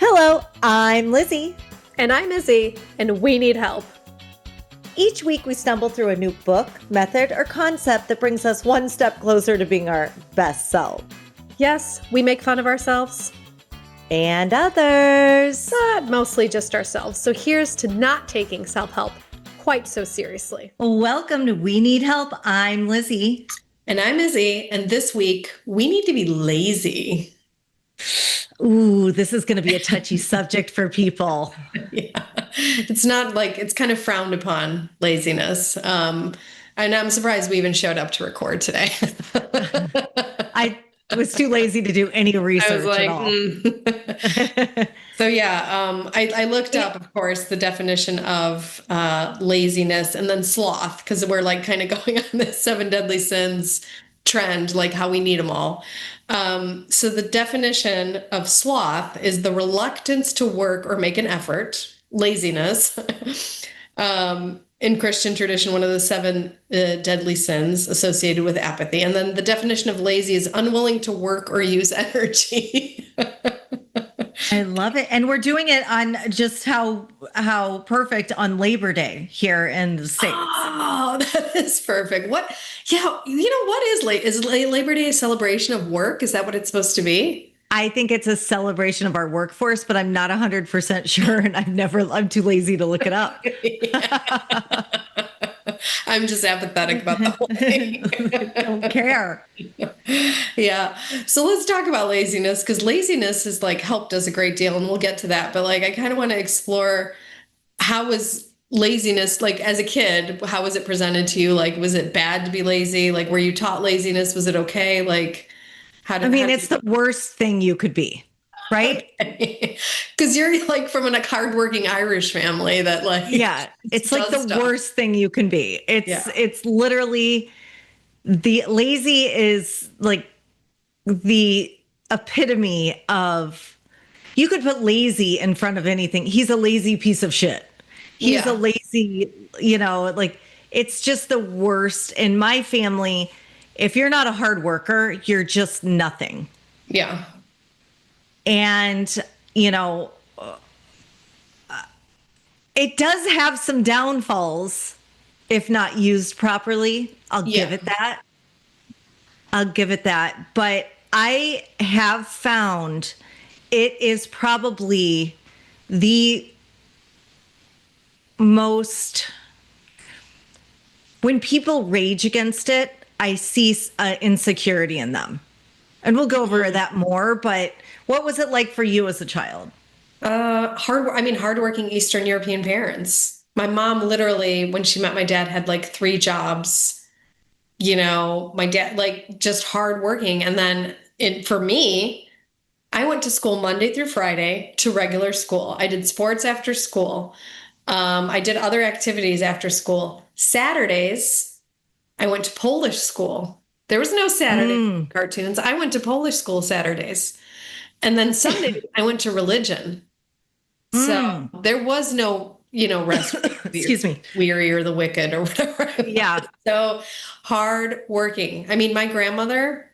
Hello, I'm Lizzy. And I'm Izzy, and we need help. Each week we stumble through a new book, method, or concept that brings us one step closer to being our best self. Yes, we make fun of ourselves. And others. But mostly just ourselves. So here's to not taking self-help quite so seriously. Welcome to We Need Help. I'm Lizzy. And I'm Izzy, and this week we need to be lazy. Ooh, this is going to be a touchy subject for people. Yeah, it's not like it's kind of frowned upon, laziness. And I'm surprised we even showed up to record today. I was too lazy to do any research like, at all. So yeah, I looked up, of course, the definition of laziness and then sloth, because we're like kind of going on this 7 deadly sins trend, like how we need them all. So the definition of sloth is the reluctance to work or make an effort, laziness. In Christian tradition, one of the 7 deadly sins associated with apathy. And then the definition of lazy is unwilling to work or use energy. I love it. And we're doing it on just how perfect on Labor Day here in the States. Oh, that is perfect. What? Yeah, what is Labor Day a celebration of work? Is that what it's supposed to be? I think it's a celebration of our workforce, but I'm not 100% sure. And I'm too lazy to look it up. I'm just apathetic about the whole thing. Don't care. Yeah. So let's talk about laziness, because laziness has like helped us a great deal, and we'll get to that. But like, I kind of want to explore, how was laziness, like as a kid, how was it presented to you? Like, was it bad to be lazy? Like, were you taught laziness? Was it okay? Like, it's the worst thing you could be, right? Because you're like from a hardworking Irish family that like, yeah, it's like the worst thing you can be. It's literally, the lazy is like the epitome of, you could put lazy in front of anything. He's a lazy piece of shit. He's a lazy, like, it's just the worst. In my family, if you're not a hard worker, you're just nothing. Yeah. And, it does have some downfalls if not used properly. I'll give it that. But I have found it is probably the most, when people rage against it, I see insecurity in them. And we'll go over that more, but what was it like for you as a child? Hardworking Eastern European parents. My mom literally, when she met my dad, had like 3 jobs. My dad, like, just hardworking. And then for me, I went to school Monday through Friday to regular school. I did sports after school. I did other activities after school. Saturdays, I went to Polish school. There was no Saturday cartoons. I went to Polish school Saturdays. And then Sunday, I went to religion. So there was no, rest. Excuse me. Weary or the wicked or whatever. Yeah. So hard working. I mean, my grandmother,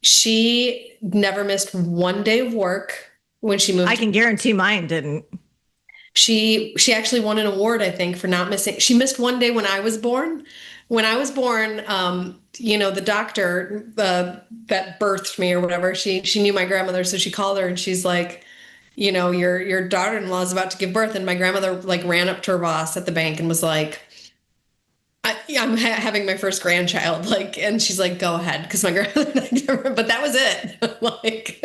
she never missed one day of work when she moved. I can guarantee mine didn't. She actually won an award, I think, for not missing. She missed one day when I was born. When I was born, the doctor that birthed me or whatever, she knew my grandmother, so she called her and she's like, your daughter-in-law is about to give birth. And my grandmother like ran up to her boss at the bank and was like, I'm having my first grandchild. Like, and she's like, go ahead. Because my grandmother, but that was it. Like,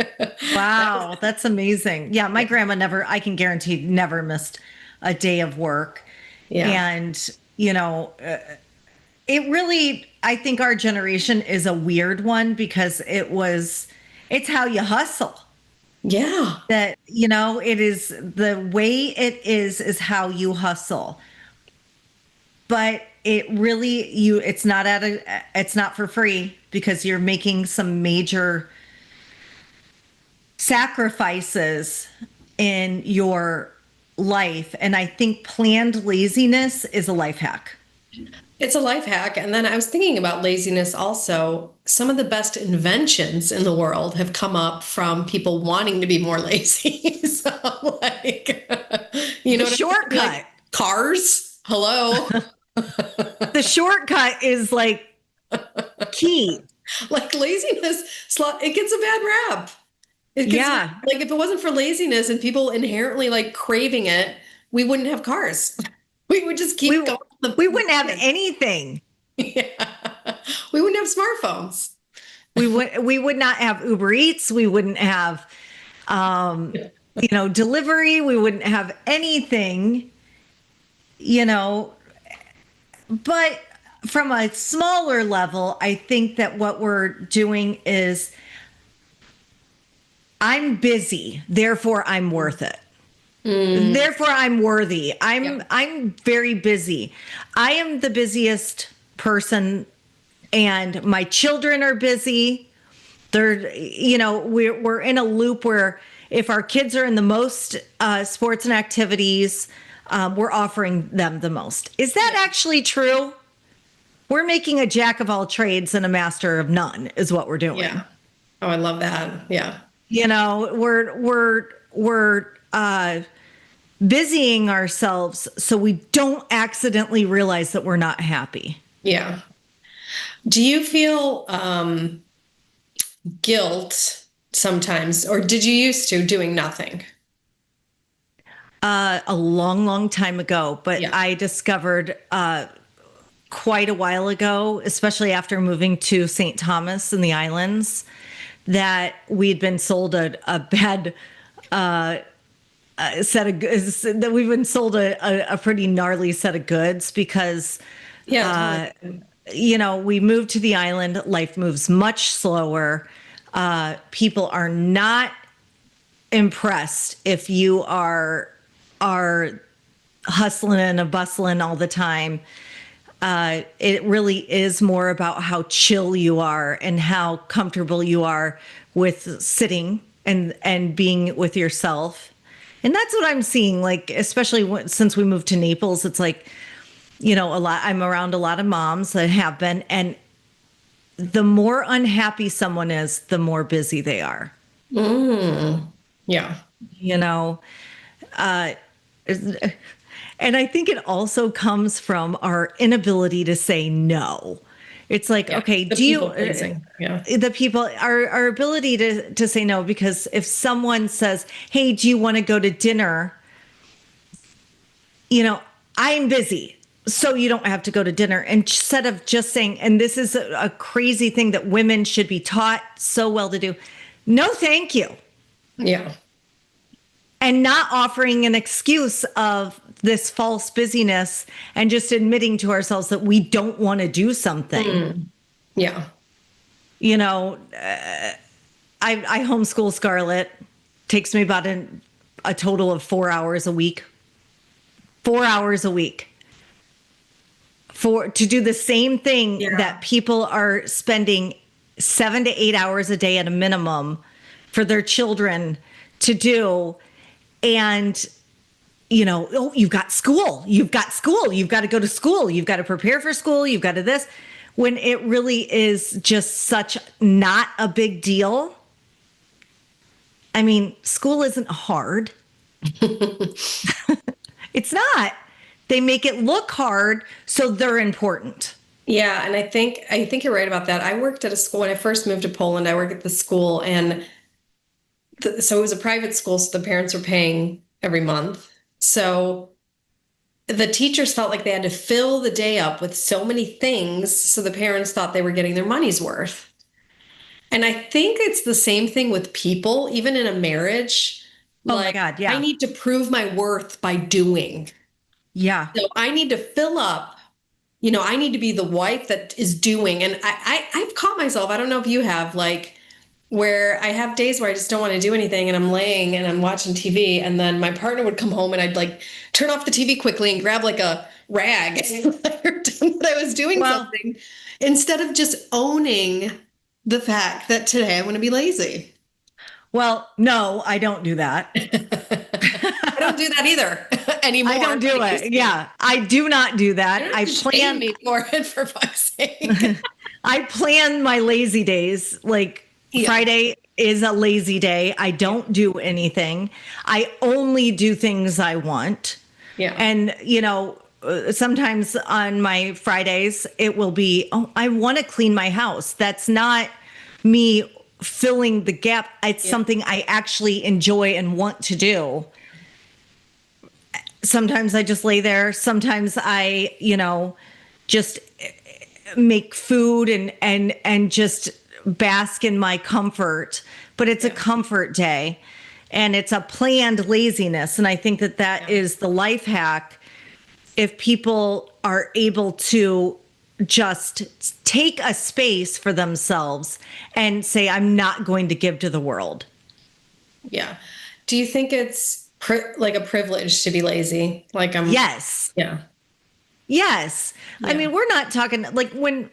wow, that's amazing. Yeah. My grandma I can guarantee never missed a day of work. Yeah. And, it really, I think our generation is a weird one because it's how you hustle. Yeah. That, it is the way it is how you hustle. But it really, it's not for free, because you're making some major sacrifices in your life. And I think planned laziness is a life hack. It's a life hack. And then I was thinking about laziness also. Some of the best inventions in the world have come up from people wanting to be more lazy. So, like, The what I mean? shortcut. Like cars. Hello. The shortcut is like key. Like laziness, it gets a bad rap. Yeah. Like if it wasn't for laziness and people inherently like craving it, we wouldn't have cars. We would just keep going. We wouldn't have anything. Yeah. We wouldn't have smartphones. We would not have Uber Eats. We wouldn't have, delivery. We wouldn't have anything, but from a smaller level, I think that what we're doing is I'm busy, therefore I'm worth it. Therefore I'm worthy. I'm very busy. I am the busiest person and my children are busy. They're, we're in a loop where if our kids are in the most sports and activities, we're offering them the most. Is that actually true? We're making a jack of all trades and a master of none is what we're doing. Yeah. Oh, I love that. Yeah. We're busying ourselves so we don't accidentally realize that we're not happy. Yeah. Do you feel guilt sometimes, or did you used to doing nothing? A long, long time ago, but I discovered quite a while ago, especially after moving to St. Thomas in the islands, that we'd been sold a bad set of goods, that we've been sold a pretty gnarly set of goods because, we moved to the island. Life moves much slower. People are not impressed if you are hustling and bustling all the time. It really is more about how chill you are and how comfortable you are with sitting and being with yourself. And that's what I'm seeing, like, especially since we moved to Naples, it's like, I'm around a lot of moms that have been, and the more unhappy someone is, the more busy they are. Yeah. And I think it also comes from our inability to say no. It's like, okay, the people, our ability to say no, because if someone says, hey, do you want to go to dinner? I'm busy, so you don't have to go to dinner. Instead of just saying, and this is a crazy thing that women should be taught so well to do, no, thank you. Yeah. And not offering an excuse of this false busyness and just admitting to ourselves that we don't want to do something. Yeah. I homeschool Scarlett. Takes me about a total of 4 hours a week. 4 hours a week to do the same thing that people are spending 7 to 8 hours a day at a minimum for their children to do. And, you've got school, you've got to go to school, you've got to prepare for school, you've got to this, when it really is just such not a big deal. I mean, school isn't hard. It's not. They make it look hard, so they're important. Yeah, and I think you're right about that. I worked at a school when I first moved to Poland. I worked at the school, and so it was a private school, so the parents were paying every month. So the teachers felt like they had to fill the day up with so many things, so the parents thought they were getting their money's worth. And I think it's the same thing with people, even in a marriage. Oh my God, yeah. I need to prove my worth by doing. Yeah. So I need to fill up. I need to be the wife that is doing. And I've caught myself, I don't know if you have, like, where I have days where I just don't want to do anything and I'm laying and I'm watching TV, and then my partner would come home and I'd like turn off the TV quickly and grab like a rag and pretend that I was doing something, instead of just owning the fact that today I'm going to be lazy. Well, no, I don't do that. I don't don't do that either anymore. I don't do it. Yeah. I do not do that. I plan me for it, for fuck's sake. I plan my lazy days. Like Friday is a lazy day. I don't do anything. I only do things I want. Yeah. And, sometimes on my Fridays, it will be, I want to clean my house. That's not me filling the gap. It's something I actually enjoy and want to do. Sometimes I just lay there. Sometimes I, just make food and just bask in my comfort. But it's a comfort day, and it's a planned laziness. And I think that is the life hack. If people are able to just take a space for themselves and say, I'm not going to give to the world. Yeah. Do you think it's like a privilege to be lazy? Like Yes. Yeah. Yes. Yeah. I mean, we're not talking like when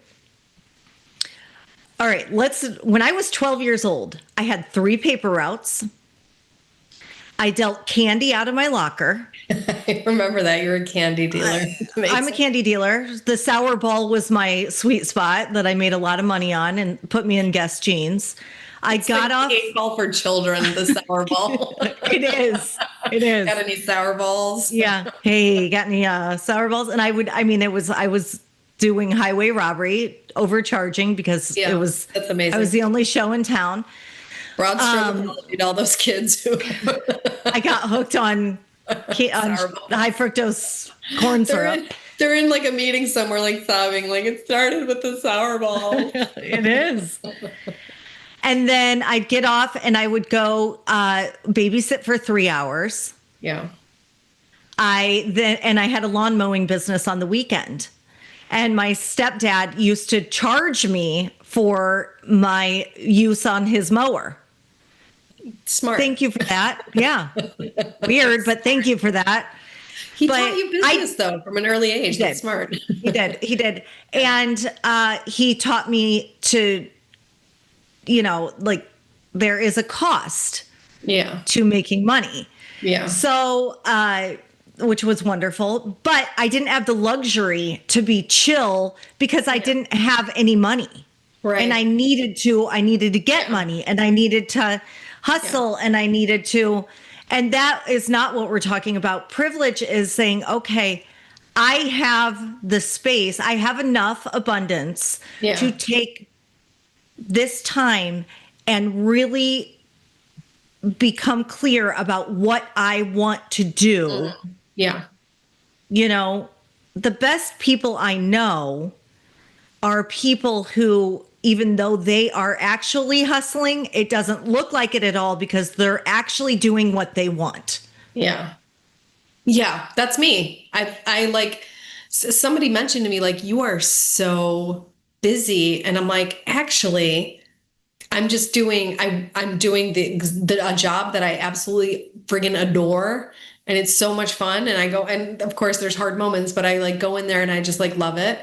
I was 12 years old, I had 3 paper routes. I dealt candy out of my locker. I remember that. You're a candy dealer. I'm a candy dealer. The sour ball was my sweet spot that I made a lot of money on and put me in Guess jeans. It's like off. The 8 ball for children, the sour ball. It is. Got any sour balls? Yeah. Hey, got any sour balls? And I was doing highway robbery, overcharging because that's amazing. I was the only show in town. Broad stroke, all those kids who I got hooked on high fructose corn syrup. They're in like a meeting somewhere, like sobbing, like it started with the sour ball. It is. And then I'd get off and I would go babysit for 3 hours. Yeah. I had a lawn mowing business on the weekend. And my stepdad used to charge me for my use on his mower. Smart. Thank you for that. Yeah. Weird, but thank you for that. He taught you business, though, from an early age. That's smart. He did. And he taught me to, like there is a cost to making money. Yeah. So, which was wonderful, but I didn't have the luxury to be chill because I didn't have any money. Right. And I needed to get money, and I needed to hustle, and I needed to, and that is not what we're talking about. Privilege is saying, okay, I have the space, I have enough abundance to take this time and really become clear about what I want to do. Yeah. The best people I know are people who, even though they are actually hustling, it doesn't look like it at all because they're actually doing what they want. Yeah. Yeah, that's me. I like, somebody mentioned to me, like, you are so busy. And I'm like, actually, I'm just doing, I'm doing a job that I absolutely friggin' adore. And it's so much fun. And I go, and of course there's hard moments, but I like go in there and I just like love it.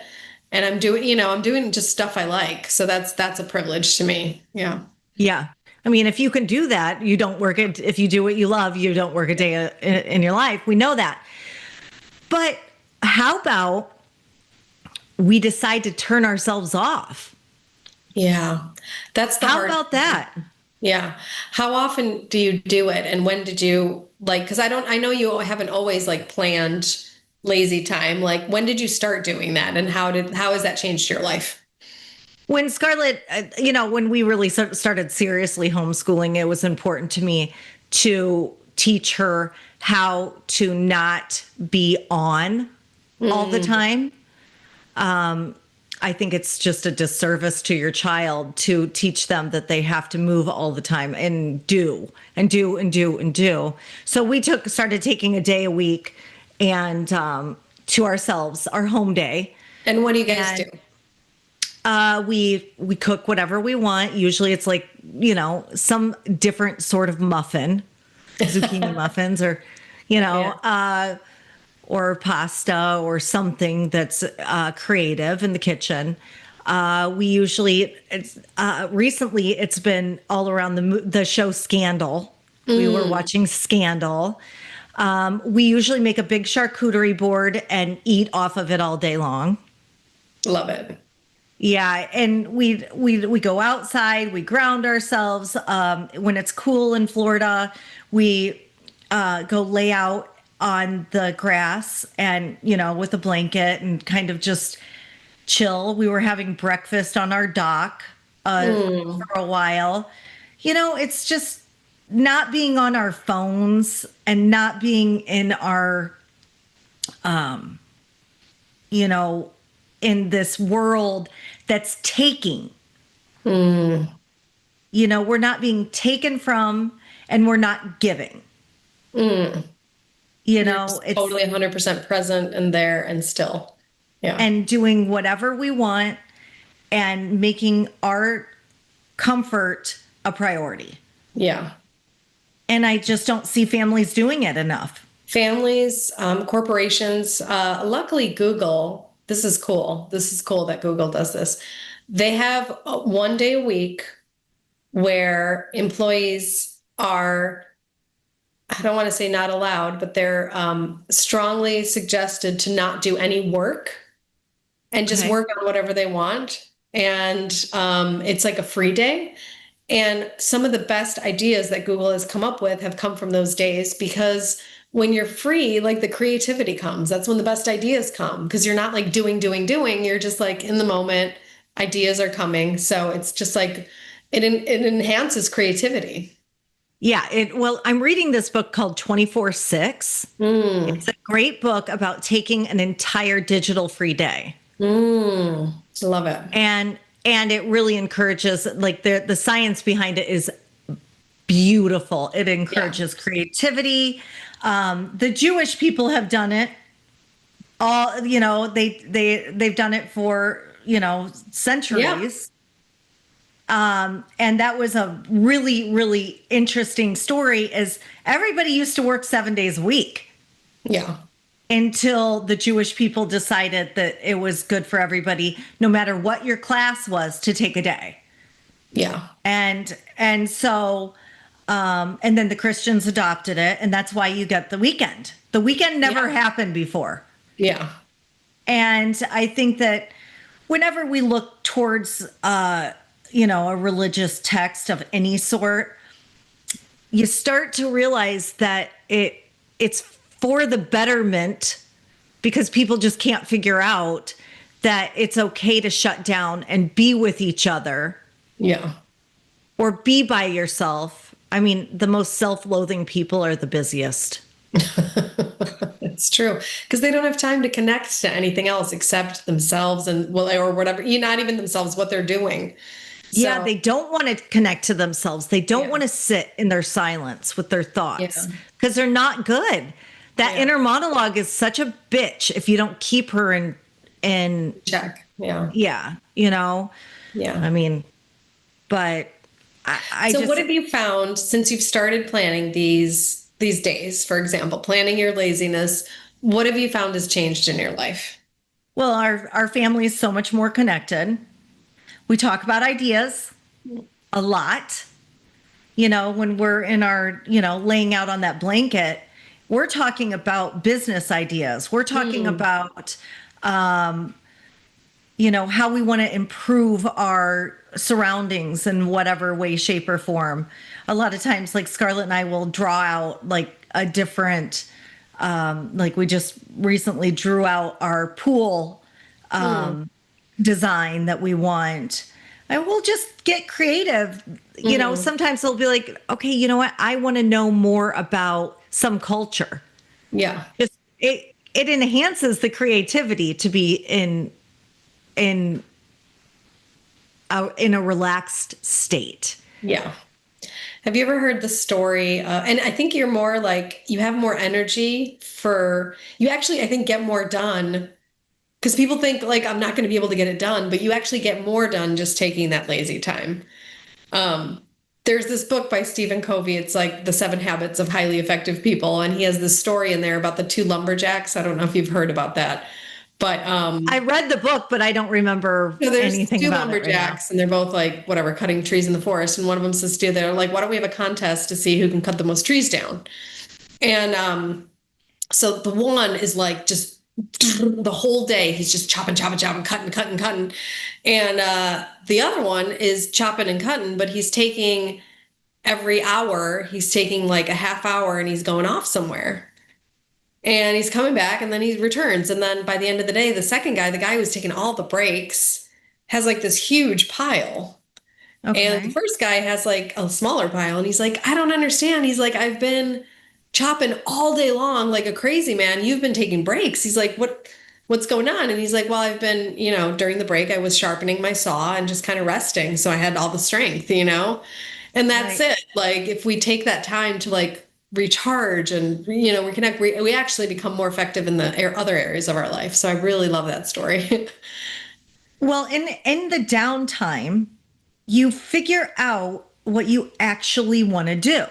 And I'm doing just stuff I like. So that's a privilege to me. Yeah. Yeah. I mean, if you can do that, you don't work it. If you do what you love, you don't work a day in your life. We know that. But how about we decide to turn ourselves off? Yeah. That's the How about that? Yeah. How often do you do it? And when did you because I know you haven't always like planned lazy time. Like, when did you start doing that? And how has that changed your life? When Scarlett, when we really started seriously homeschooling, it was important to me to teach her how to not be on all the time. I think it's just a disservice to your child to teach them that they have to move all the time and do. So we started taking a day a week and to ourselves, our home day. And what do you guys do? We cook whatever we want. Usually it's like, some different sort of muffin, zucchini muffins or, or pasta or something that's creative in the kitchen. We usually, recently it's been all around the show Scandal. We were watching Scandal. We usually make a big charcuterie board and eat off of it all day long. Love it. Yeah, and we go outside, we ground ourselves. When it's cool in Florida, we go lay out on the grass and, with a blanket and kind of just chill. We were having breakfast on our dock for a while. It's just not being on our phones and not being in our, in this world that's taking. We're not being taken from and we're not giving. It's totally 100% present and there and still. Yeah. And doing whatever we want and making our comfort a priority. Yeah. And I just don't see families doing it enough. Families, corporations, luckily Google, this is cool. This is cool that Google does this. They have 1 day a week where employees are, I don't want to say not allowed, but they're strongly suggested to not do any work and just work on whatever they want. And it's like a free day. And some of the best ideas that Google has come up with have come from those days, because when you're free, like the creativity comes. That's when the best ideas come, because you're not like doing. You're just like in the moment, ideas are coming. So it's just like it enhances creativity. Yeah. Well, I'm reading this book called 24/6. It's a great book about taking an entire digital free day. Love it. And it really encourages, like the science behind it is beautiful. It encourages creativity. The Jewish people have done it. All, they've done it for, centuries. And that was a really, really interesting story, is everybody used to work 7 days a week. Yeah. Until the Jewish people decided that it was good for everybody, no matter what your class was, to take a day. Yeah. And so, and then the Christians adopted it, and that's why you get the weekend. The weekend never happened before. Yeah. And I think that whenever we look towards, a religious text of any sort, you start to realize that it's for the betterment, because people just can't figure out that it's okay to shut down and be with each other. Yeah. Or be by yourself. I mean, the most self-loathing people are the busiest. It's true, because they don't have time to connect to anything else except themselves and or whatever, not even themselves, what they're doing. Yeah, they don't want to connect to themselves. They don't want to sit in their silence with their thoughts, because they're not good. That inner monologue is such a bitch if you don't keep her in check. Yeah. Yeah. Yeah. I mean, but So what have you found since you've started planning these days, for example, planning your laziness? What have you found has changed in your life? Well, our family is so much more connected. We talk about ideas a lot. When we're in our, laying out on that blanket, we're talking about business ideas. We're talking about, how we want to improve our surroundings in whatever way, shape, or form. A lot of times, like Scarlett and I will draw out like a different, like we just recently drew out our pool design that we want. And we'll just get creative. Sometimes they'll be like, okay, you know what? I want to know more about some culture. Yeah. It enhances the creativity to be in a relaxed state. Yeah. Have you ever heard the story? And I think you're more like, you have more energy you actually, I think, get more done, because people think like, I'm not going to be able to get it done, but you actually get more done just taking that lazy time. There's this book by Stephen Covey. It's like The 7 Habits of Highly Effective People. And he has this story in there about the 2 lumberjacks. I don't know if you've heard about that, but I read the book, but I don't remember anything about it. 2 lumberjacks, and they're both like, whatever, cutting trees in the forest. And one of them says to the other, like, why don't we have a contest to see who can cut the most trees down? And so the one is like just the whole day, he's just chopping, chopping, chopping, cutting, cutting, cutting. And the other one is chopping and cutting, but he's taking every hour, he's taking like a half hour and he's going off somewhere. And he's coming back and then he returns. And then by the end of the day, the second guy, the guy who's taking all the breaks, has like this huge pile. Okay. And the first guy has like a smaller pile. And he's like, I don't understand. He's like, I've been chopping all day long like a crazy man. You've been taking breaks. He's like, what's going on? And he's like, well, I've been, during the break, I was sharpening my saw and just kind of resting. So I had all the strength, and that's Right. it. Like if we take that time to like recharge and, reconnect, we actually become more effective in the other areas of our life. So I really love that story. Well, in the downtime, you figure out what you actually want to do.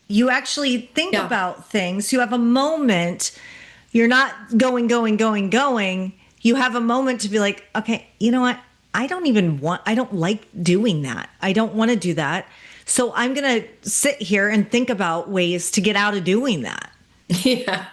You actually think Yeah. about things. You have a moment. You're not going. You have a moment to be like, okay, you know what? I don't like doing that. I don't want to do that. So I'm going to sit here and think about ways to get out of doing that. Yeah.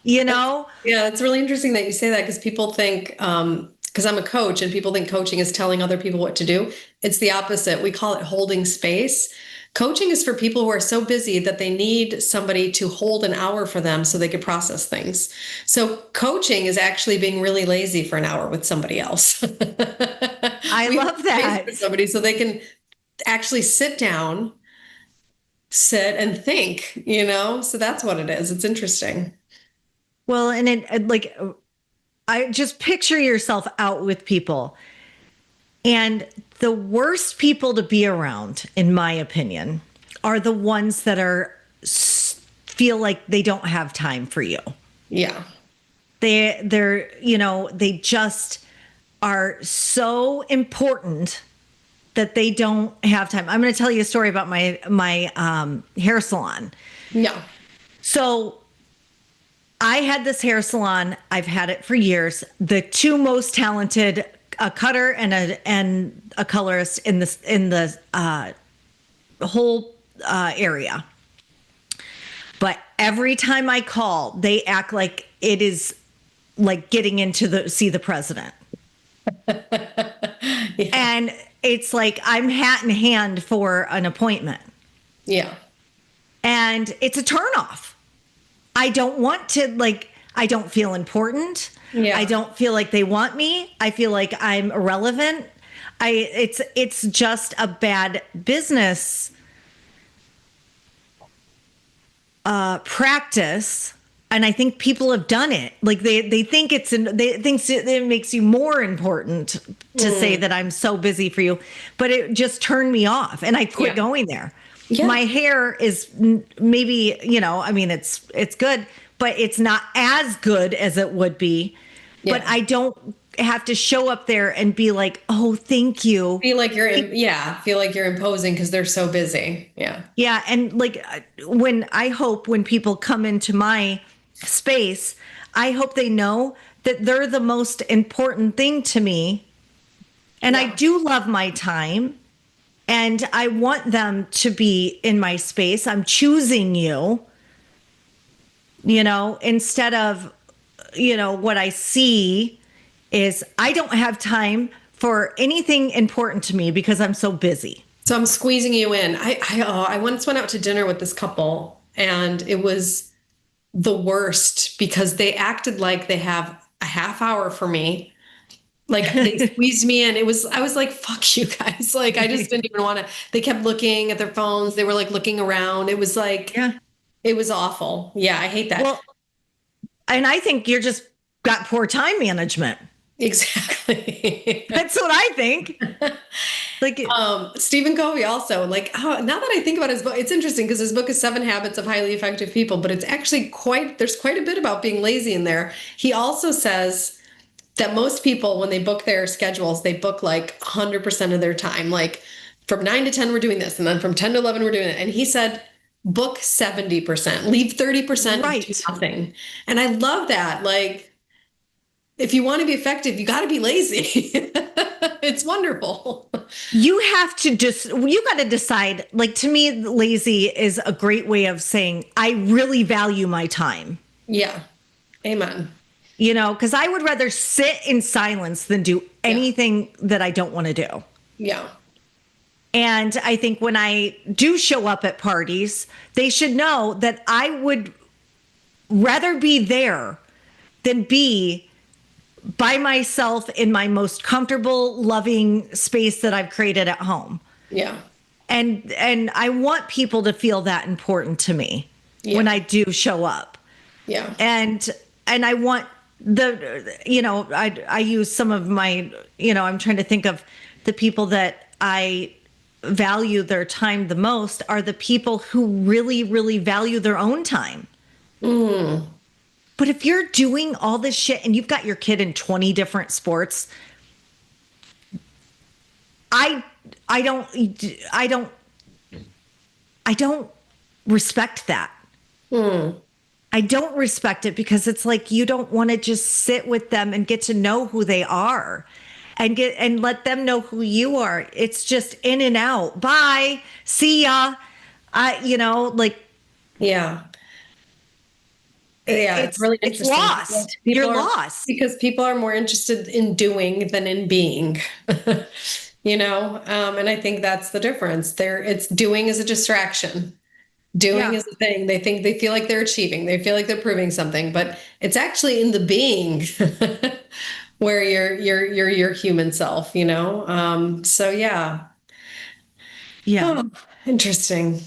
Yeah, it's really interesting that you say that because people think, because I'm a coach and people think coaching is telling other people what to do. It's the opposite. We call it holding space. Coaching is for people who are so busy that they need somebody to hold an hour for them so they could process things. So coaching is actually being really lazy for an hour with somebody else. I love that. For somebody so they can actually sit down, sit and think, So that's what it is. It's interesting. Well, and I just picture yourself out with people. And the worst people to be around, in my opinion, are the ones that feel like they don't have time for you. Yeah. They just are so important that they don't have time. I'm going to tell you a story about my hair salon. Yeah. So I had this hair salon. I've had it for years. The two most talented, a cutter and a colorist in the whole area. But every time I call, they act like it is like getting into see the president. Yeah. And it's like I'm hat in hand for an appointment. Yeah. And it's a turnoff. I don't want to, I don't feel important. Yeah. I don't feel like they want me. I feel like I'm irrelevant. It's just a bad business practice. And I think people have done it. Like they think it makes you more important to say that I'm so busy for you, but it just turned me off and I quit going there. Yeah. My hair is maybe, it's good, but it's not as good as it would be. Yeah. But I don't have to show up there and be like, oh, thank you. Feel like you're imposing because they're so busy. Yeah. Yeah. And when people come into my space, I hope they know that they're the most important thing to me. And I do love my time. And I want them to be in my space. I'm choosing you, instead of, what I see is I don't have time for anything important to me because I'm so busy. So I'm squeezing you in. I once went out to dinner with this couple and it was the worst because they acted like they have a half hour for me. Like they squeezed me in. I was like, fuck you guys. Like, I just didn't even want to, they kept looking at their phones. They were like looking around. It was like, It was awful. Yeah. I hate that. Well, and I think you're just got poor time management. Exactly. That's what I think. Stephen Covey also now that I think about his book, it's interesting because his book is 7 Habits of Highly Effective People, but it's actually there's quite a bit about being lazy in there. He also says that most people, when they book their schedules, they book like 100% of their time. Like from 9 to 10, we're doing this. And then from 10 to 11, we're doing it. And he said, book 70%, leave 30%, right, and do nothing. And I love that. Like, if you want to be effective, you got to be lazy. It's wonderful. You have to you got to decide. Like, to me, lazy is a great way of saying, I really value my time. Yeah. Amen. You know, because I would rather sit in silence than do anything that I don't want to do. Yeah. And I think when I do show up at parties, they should know that I would rather be there than be by myself in my most comfortable, loving space that I've created at home. Yeah. And I want people to feel that important to me when I do show up. Yeah. And I want I use some of my, I'm trying to think of the people that I value their time the most are the people who really, really value their own time. Mm. But if you're doing all this shit and you've got your kid in 20 different sports, I don't respect that. Mm. I don't respect it because it's like you don't want to just sit with them and get to know who they are and let them know who you are. It's just in and out. Bye. See ya. Yeah. Yeah, it's really interesting. It's lost. You're lost. Because people are more interested in doing than in being, and I think that's the difference. It's doing is a distraction. Doing is a thing. They feel like they're achieving. They feel like they're proving something, but it's actually in the being where you're your human self, So yeah. Yeah. Oh, interesting.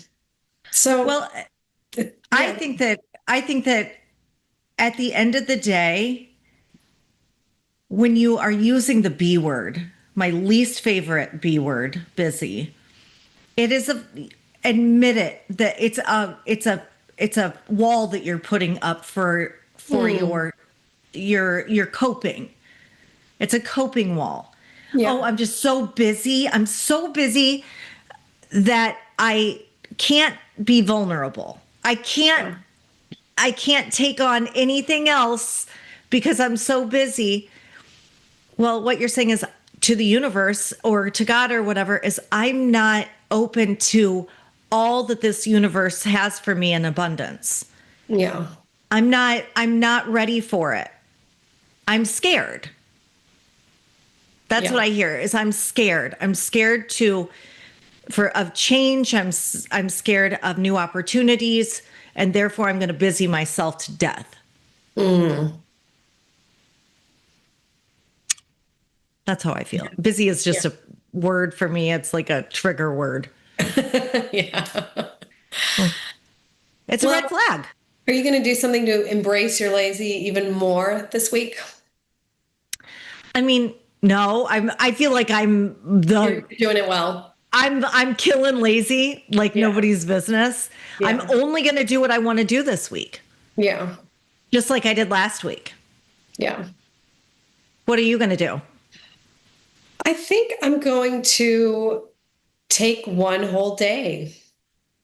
So, well, I think that at the end of the day, when you are using the B word, my least favorite B word, busy, it is admit it that it's a wall that you're putting up for your coping. It's a coping wall. Yeah. Oh, I'm just so busy. I'm so busy that I can't be vulnerable. I can't take on anything else because I'm so busy. Well, what you're saying is to the universe or to God or whatever is I'm not open to all that this universe has for me in abundance. Yeah. I'm not ready for it. I'm scared. That's what I hear is I'm scared. I'm scared of change. I'm scared of new opportunities. And therefore, I'm going to busy myself to death. Mm. That's how I feel. Busy is just a word for me. It's like a trigger word. Yeah. It's a red flag. Are you going to do something to embrace your lazy even more this week? I mean, no. I feel like you're doing it well. I'm killing lazy like nobody's business. Yeah. I'm only going to do what I want to do this week. Yeah. Just like I did last week. Yeah. What are you going to do? I think I'm going to take one whole day.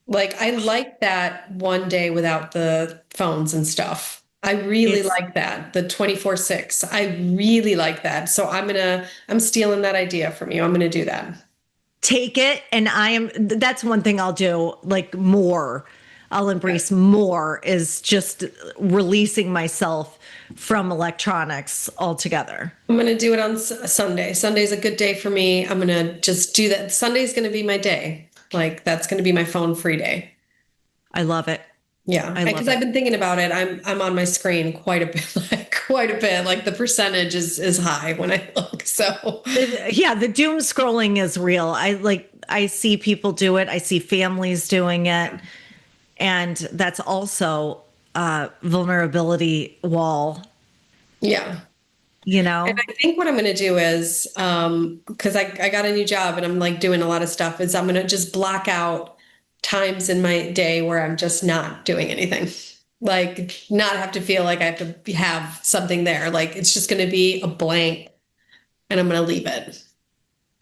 Like, I like that one day without the phones and stuff. I really like that. The 24/6. I really like that. So I'm stealing that idea from you. I'm going to do that. Take it. And that's one thing I'll do like more. I'll embrace more is just releasing myself from electronics altogether. I'm going to do it on Sunday. Sunday's a good day for me. I'm going to just do that. Sunday's going to be my day. Like, that's going to be my phone free day. I love it. Yeah. Because I've been thinking about it. I'm on my screen quite a bit. Like the percentage is high when I look. So the doom scrolling is real. I see people do it. I see families doing it. And that's also a vulnerability wall. Yeah. And I think what I'm going to do is, because I got a new job and I'm like doing a lot of stuff, is I'm going to just block out times in my day where I'm just not doing anything. Like, not have to feel like I have to have something there. Like, it's just going to be a blank and I'm going to leave it.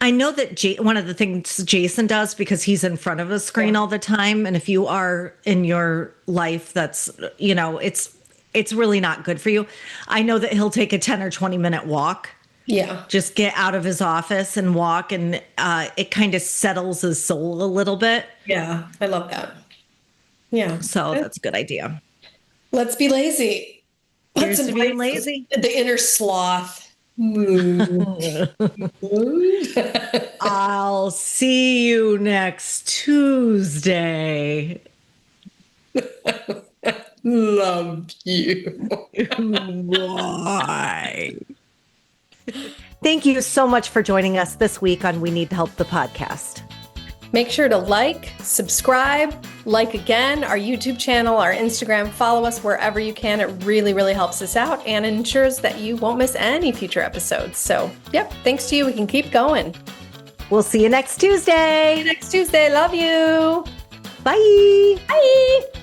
I know that one of the things Jason does, because he's in front of a screen all the time. And if you are in your life, that's, it's really not good for you. I know that he'll take a 10 or 20 minute walk Yeah. Just get out of his office and walk, and it kind of settles his soul a little bit. Yeah, I love that. Yeah. So that's a good idea. Let's be lazy. Here's to being lazy. The inner sloth. I'll see you next Tuesday. Love you. Bye. Thank you so much for joining us this week on We Need Help, the podcast. Make sure to like, subscribe, like again our YouTube channel, our Instagram, follow us wherever you can. It really, really helps us out and ensures that you won't miss any future episodes. So, yep, thanks to you, we can keep going. We'll see you next Tuesday. Next Tuesday. Love you. Bye. Bye.